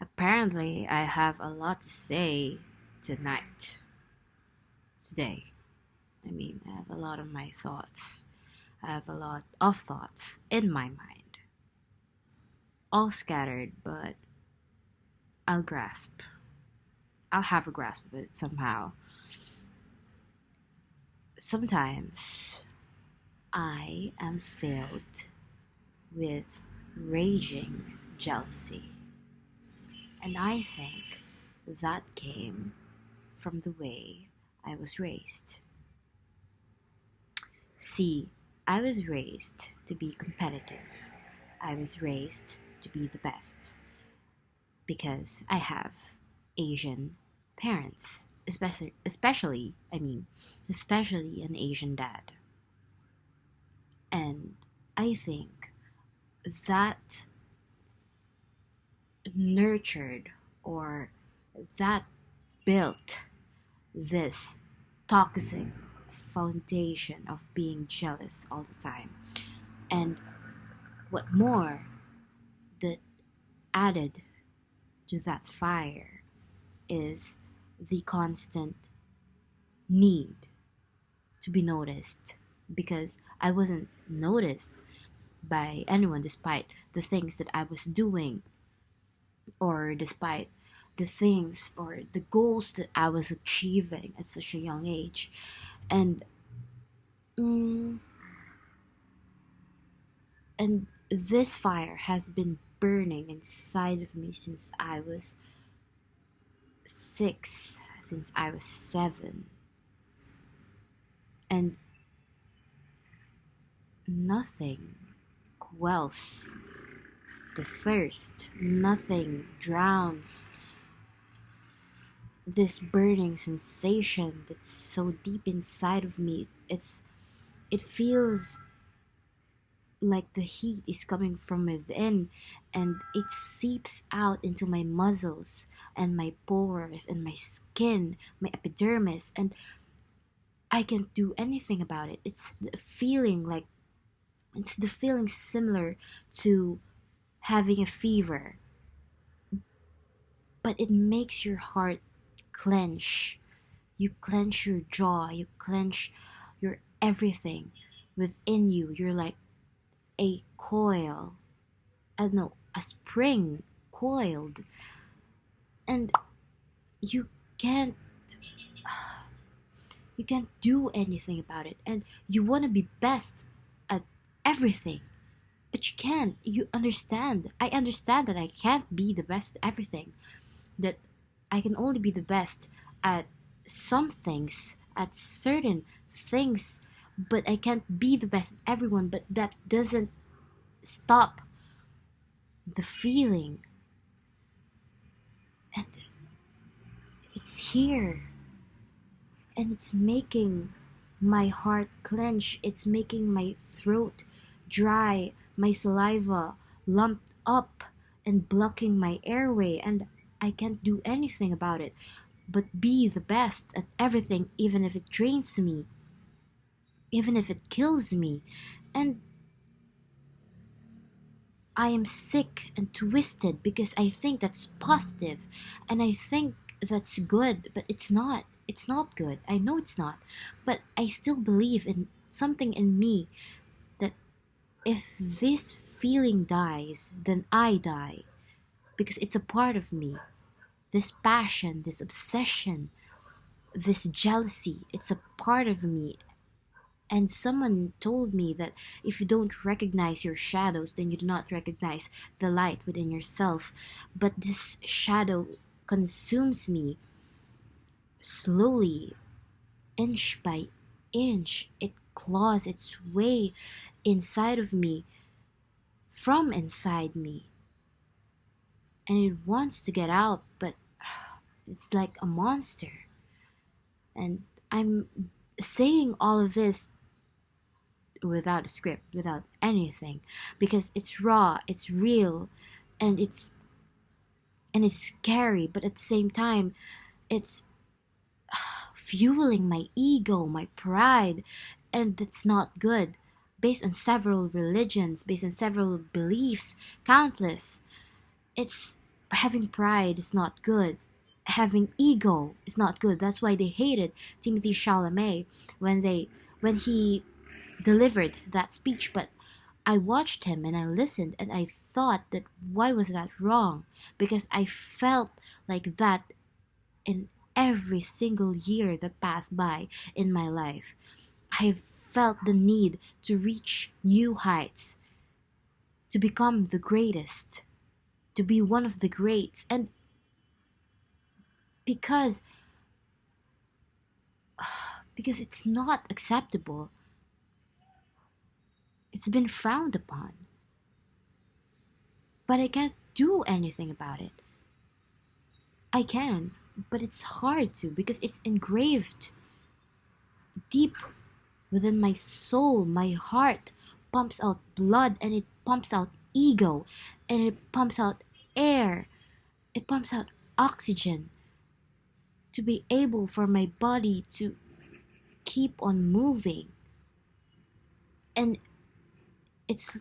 Apparently, I have a lot to say tonight, today. I have a lot of my thoughts. I have a lot of thoughts in my mind, all scattered, but I'll grasp. I'll have a grasp of it somehow. Sometimes I am filled with raging jealousy, and I think that came from the way I was raised. See, I was raised to be competitive. I was raised to be the best because I have Asian parents, especially an Asian dad. And I think that nurtured or that built this toxic foundation of being jealous all the time. And what more that added to that fire is the constant need to be noticed because I wasn't noticed by anyone despite the things that I was doing or despite the things or the goals that I was achieving at such a young age. And mm, and this fire has been burning inside of me since I was 6, since I was 7. And nothing quells the thirst, nothing drowns this burning sensation that's so deep inside of me. It feels like the heat is coming from within and it seeps out into my muscles and my pores and my skin, my epidermis, and I can't do anything about it. It's the feeling similar to having a fever, but it makes your heart clench. You clench your jaw, you clench your everything within you. You're like a coil. I don't know, a spring coiled. And you can't you can't do anything about it. And you want to be best at everything. But you can't. You understand. I understand that I can't be the best at everything. That I can only be the best at some things, at certain things, but I can't be the best at everyone. But that doesn't stop the feeling. And it's here. And it's making my heart clench. It's making my throat dry, my saliva lumped up and blocking my airway. And I can't do anything about it but be the best at everything, even if it drains me, even if it kills me. And I am sick and twisted because I think that's positive and I think that's good, but it's not. It's not good. I know it's not. But I still believe in something in me that if this feeling dies, then I die because it's a part of me. This passion, this obsession, this jealousy, it's a part of me. And someone told me that if you don't recognize your shadows, then you do not recognize the light within yourself. But this shadow consumes me slowly, inch by inch. It claws its way inside of me, from inside me. And it wants to get out, but it's like a monster. And I'm saying all of this without a script, without anything, because it's raw, it's real, and it's scary, but at the same time, it's fueling my ego, my pride, and that's not good. Based on several religions, based on several beliefs, countless, it's Having pride is not good. Having ego is not good. That's why they hated Timothy Chalamet when he delivered that speech. But I watched him and I listened and I thought that why was that wrong? Because I felt like that in every single year that passed by in my life. I felt the need to reach new heights, to become the greatest, to be one of the greats. And because because it's not acceptable. It's been frowned upon. But I can't do anything about it. I can, but it's hard to because it's engraved deep within my soul. My heart pumps out blood and it pumps out ego and it pumps out air. It pumps out oxygen to be able for my body to keep on moving. And it's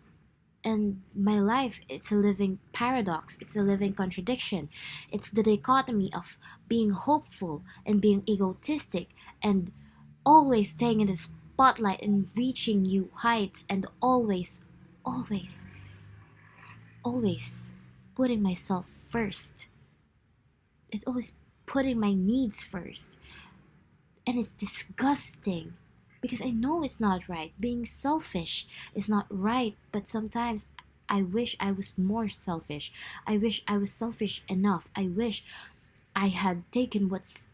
and my life, it's a living paradox, it's a living contradiction. It's the dichotomy of being hopeful and being egotistic and always staying in the spotlight and reaching new heights and always always putting myself first. It's always putting my needs first, and it's disgusting because I know it's not right. Being selfish is not right, but sometimes I wish I was more selfish. I wish I was selfish enough. I wish I had taken what's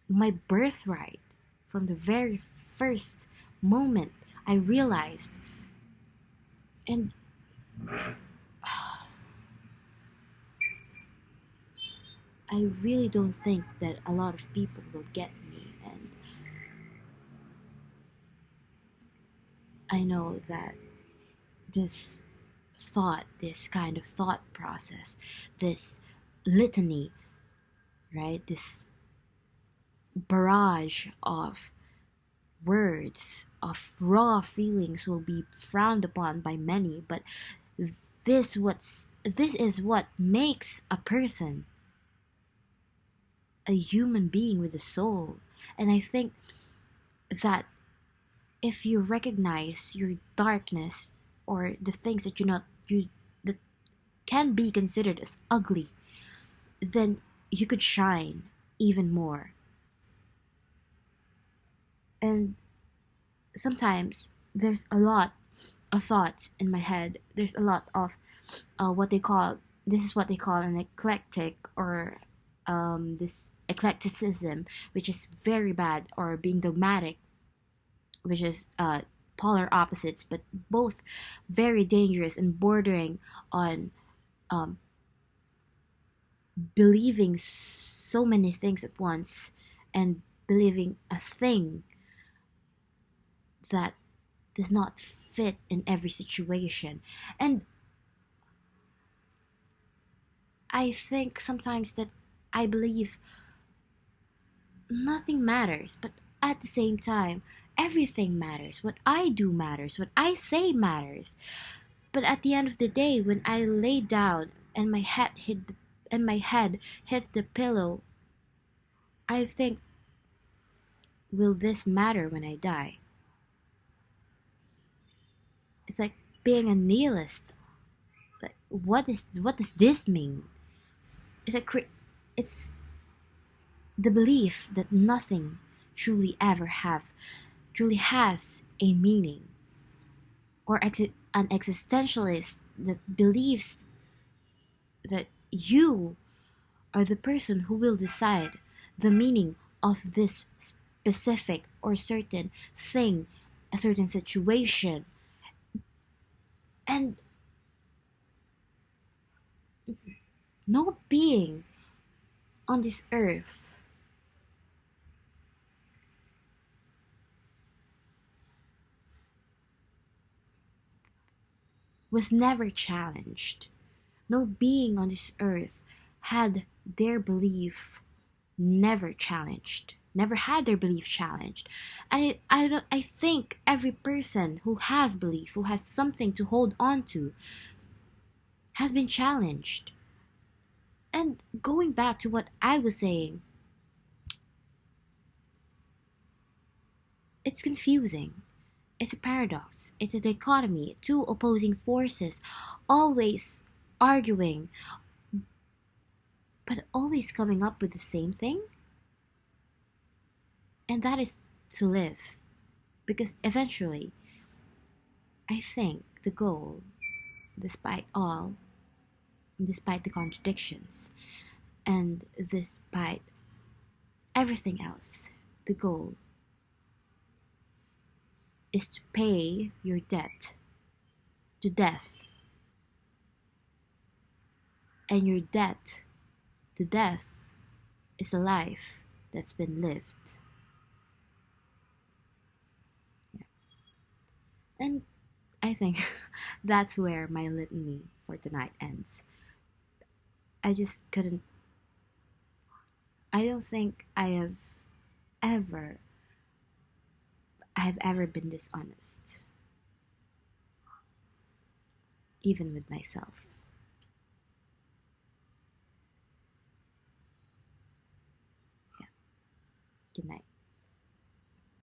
my birthright from the very first moment I realized. And I really don't think that a lot of people will get me. And I know that this this kind of thought process, this litany, right? This barrage of words, of raw feelings will be frowned upon by many, but this is what makes a person a human being with a soul. And I think that if you recognize your darkness or the things that you that can be considered as ugly, then you could shine even more. And sometimes there's a lot of thoughts in my head. There's a lot of what they call this is what they call an eclectic or this eclecticism, which is very bad, or being dogmatic, which is polar opposites, but both very dangerous and bordering on um, believing so many things at once and believing a thing that does not fit in every situation. And I think sometimes that I believe nothing matters, but at the same time, everything matters. What I do matters. What I say matters. But at the end of the day, when I lay down and my head hit the pillow, I think, will this matter when I die? It's like being a nihilist. Like, what does this mean? It's it's the belief that nothing truly has a meaning, or an existentialist that believes that you are the person who will decide the meaning of this specific or certain thing, a certain situation. And no being on this earth was never challenged. No being on this earth had their belief never challenged. Never had their belief challenged. And I think every person who has belief, who has something to hold on to, has been challenged. going back to what I was saying, it's confusing. It's a paradox. It's a dichotomy. Two opposing forces, always arguing, but always coming up with the same thing. And that is to live. Because eventually, I think the goal, despite all, despite the contradictions, and despite everything else, the goal is to pay your debt to death. And your debt to death is a life that's been lived. Yeah. And I think that's where my litany for tonight ends. I just couldn't, I don't think ever, I've ever been dishonest, even with myself. Yeah. Good night.